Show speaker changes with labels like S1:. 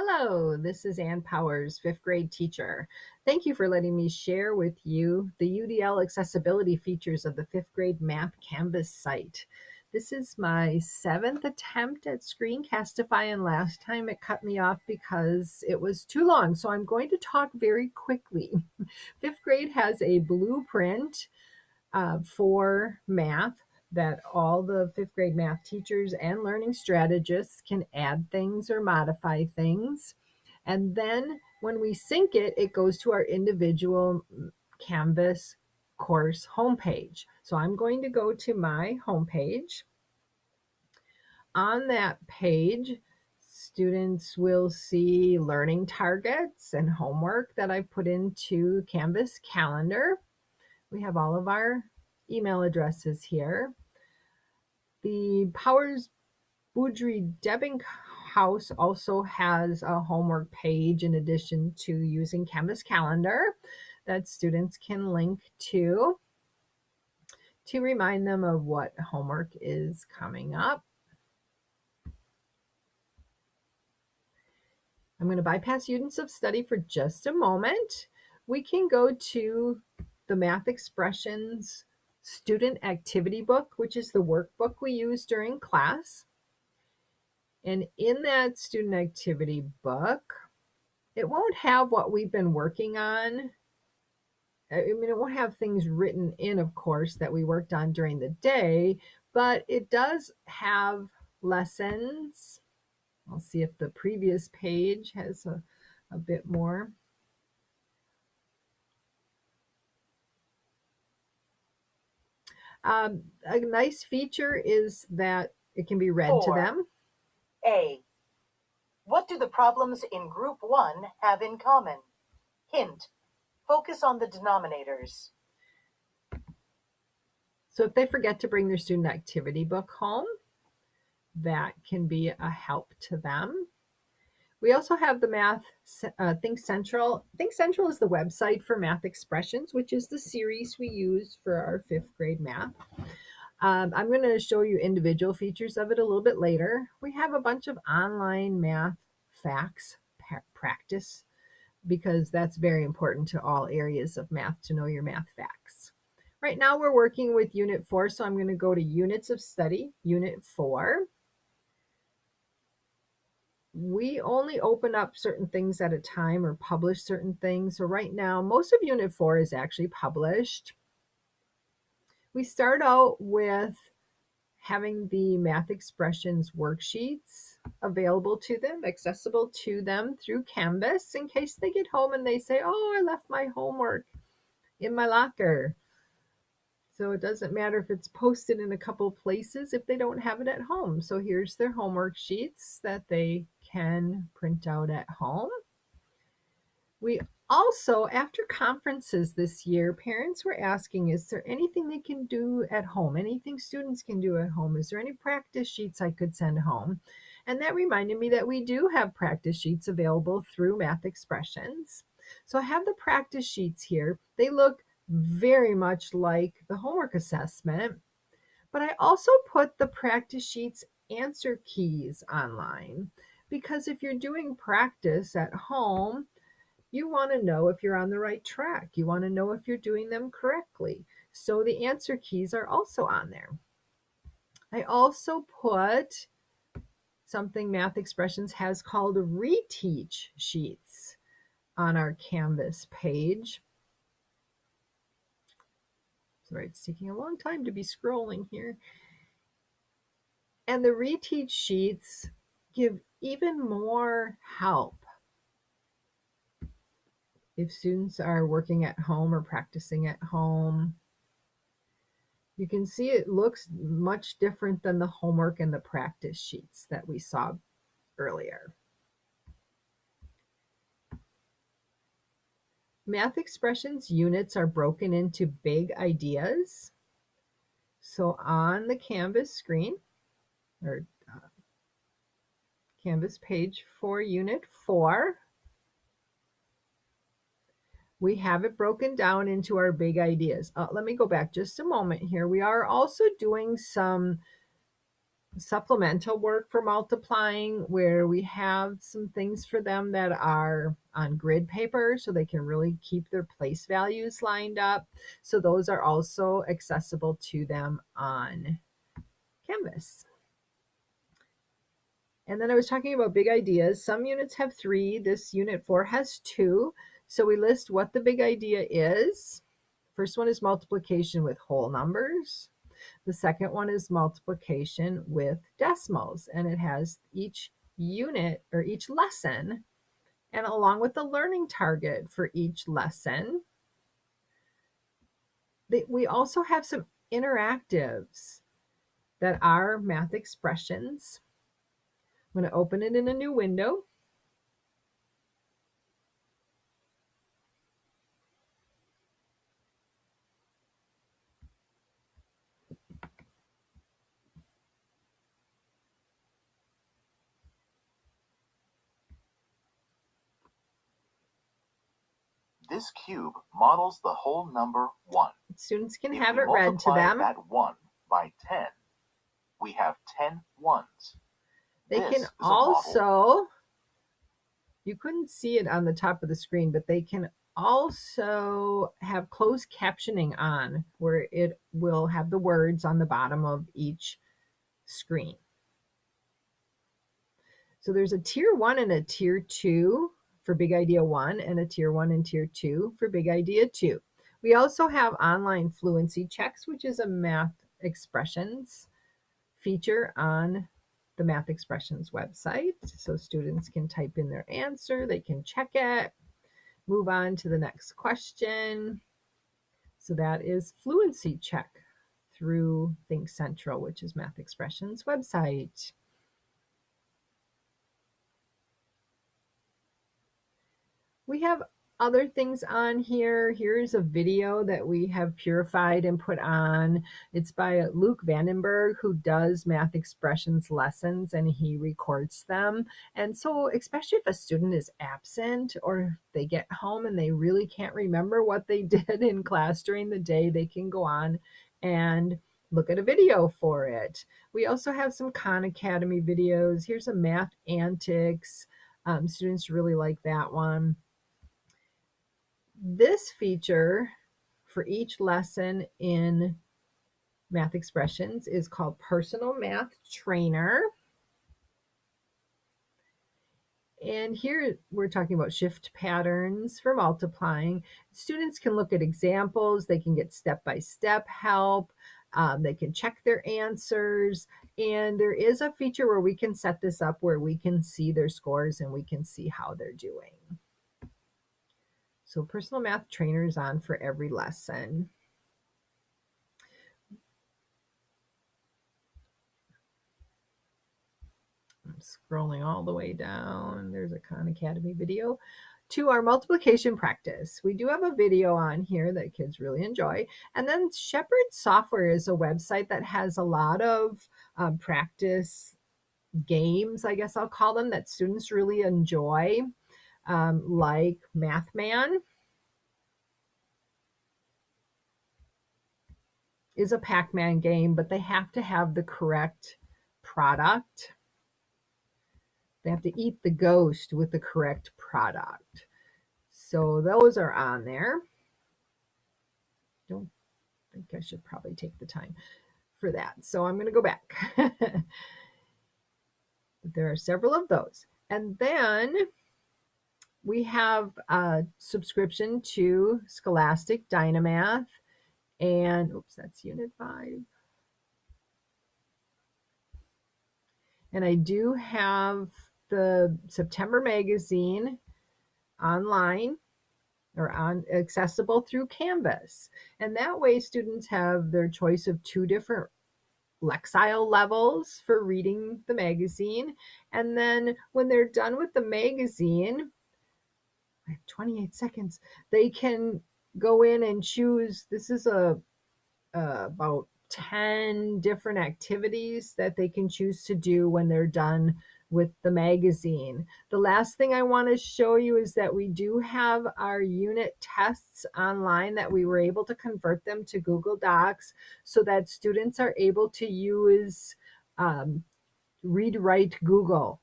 S1: Hello, this is Ann Powers, fifth grade teacher. Thank you for letting me share with you the UDL accessibility features of the fifth grade Math Canvas site. This is my 7th attempt at Screencastify, and last time it cut me off because it was too long. So I'm going to talk very quickly. Fifth grade has a blueprint for math that all the fifth grade math teachers and learning strategists can add things or modify things. And then when we sync it, it goes to our individual Canvas course homepage. So I'm going to go to my homepage. On that page, students will see learning targets and homework that I put into Canvas Calendar. We have all of our email addresses here. The Powers Boudry Debbing House also has a homework page in addition to using Canvas Calendar that students can link to remind them of what homework is coming up. I'm going to bypass units of study for just a moment. We can go to the Math Expressions Student Activity Book, which is the workbook we use during class. And in that student activity book, it won't have what we've been working on. I mean, it won't have things written in, of course, that we worked on during the day, but it does have lessons. I'll see if the previous page has a bit more. A nice feature is that it can be read to them.
S2: A. What do the problems in Group 1 have in common? Hint. Focus on the denominators.
S1: So if they forget to bring their student activity book home, that can be a help to them. We also have the Math Think Central. Think Central is the website for Math Expressions, which is the series we use for our fifth grade math. I'm going to show you individual features of it a little bit later. We have a bunch of online math facts practice because that's very important to all areas of math to know your math facts. Right now we're working with Unit 4, so I'm going to go to Units of Study, Unit 4. We only open up certain things at a time or publish certain things. So right now, most of Unit 4 is actually published. We start out with having the math expressions worksheets available to them, accessible to them through Canvas in case they get home and they say, oh, I left my homework in my locker. So it doesn't matter if it's posted in a couple places if they don't have it at home. So here's their homework sheets that they can print out at home. We also, after conferences this year, parents were asking, is there anything they can do at home? Anything students can do at home? Is there any practice sheets I could send home? And that reminded me that we do have practice sheets available through Math Expressions. So I have the practice sheets here. They look very much like the homework assessment, but I also put the practice sheets answer keys online because if you're doing practice at home, you want to know if you're on the right track. You want to know if you're doing them correctly. So the answer keys are also on there. I also put something Math Expressions has called reteach sheets on our Canvas page. Sorry, it's taking a long time to be scrolling here. And the reteach sheets give even more help if students are working at home or practicing at home. You can see it looks much different than the homework and the practice sheets that we saw earlier. Math Expressions units are broken into big ideas. So on the Canvas screen, or Canvas page for Unit 4, we have it broken down into our big ideas. Let me go back just a moment here. We are also doing some supplemental work for multiplying, where we have some things for them that are on grid paper so they can really keep their place values lined up. So those are also accessible to them on Canvas. And then I was talking about big ideas. Some units have 3. This unit 4 has 2. So we list what the big idea is. First one is multiplication with whole numbers. The second one is multiplication with decimals, and it has each unit or each lesson, and along with the learning target for each lesson. We also have some interactives that are math expressions. I'm going to open it in a new window.
S2: This cube models the whole number 1.
S1: Students can
S2: If
S1: have
S2: we
S1: it read to
S2: multiply
S1: them.
S2: that 1 by 10, we have 10 ones.
S1: They
S2: This
S1: can
S2: is a model.
S1: also, you couldn't see it on the top of the screen, but they can also have closed captioning on, where it will have the words on the bottom of each screen. So there's a tier 1 and a tier 2 for Big Idea 1, and a tier 1 and tier 2 for Big Idea 2. We also have online fluency checks, which is a math expressions feature on the Math Expressions website. So students can type in their answer, they can check it, move on to the next question. So that is fluency check through Think Central, which is Math Expressions website. We have other things on here. Here's a video that we have purified and put on. It's by Luke Vandenberg, who does math expressions lessons, and he records them. And so especially if a student is absent or they get home and they really can't remember what they did in class during the day, they can go on and look at a video for it. We also have some Khan Academy videos. Here's a Math Antics. Students really like that one. This feature for each lesson in Math Expressions is called Personal Math Trainer. And here we're talking about shift patterns for multiplying. Students can look at examples, they can get step-by-step help, they can check their answers, and there is a feature where we can set this up where we can see their scores and we can see how they're doing. So Personal Math Trainer is on for every lesson. I'm scrolling all the way down. There's a Khan Academy video. To our multiplication practice, we do have a video on here that kids really enjoy. And then Shepherd Software is a website that has a lot of practice games, I guess I'll call them, that students really enjoy, like MathMan is a Pac-Man game, but they have to have the correct product. They have to eat the ghost with the correct product. So those are on there. Don't think I should probably take the time for that. So I'm going to go back. There are several of those. And then we have a subscription to Scholastic Dynamath. And oops, that's Unit 5. And I do have the September magazine online or accessible through Canvas. And that way students have their choice of 2 different Lexile levels for reading the magazine. And then when they're done with the magazine, I have 28 seconds, they can go in and choose. This is about 10 different activities that they can choose to do when they're done with the magazine. The last thing I want to show you is that we do have our unit tests online that we were able to convert them to Google Docs so that students are able to use um, read write Google.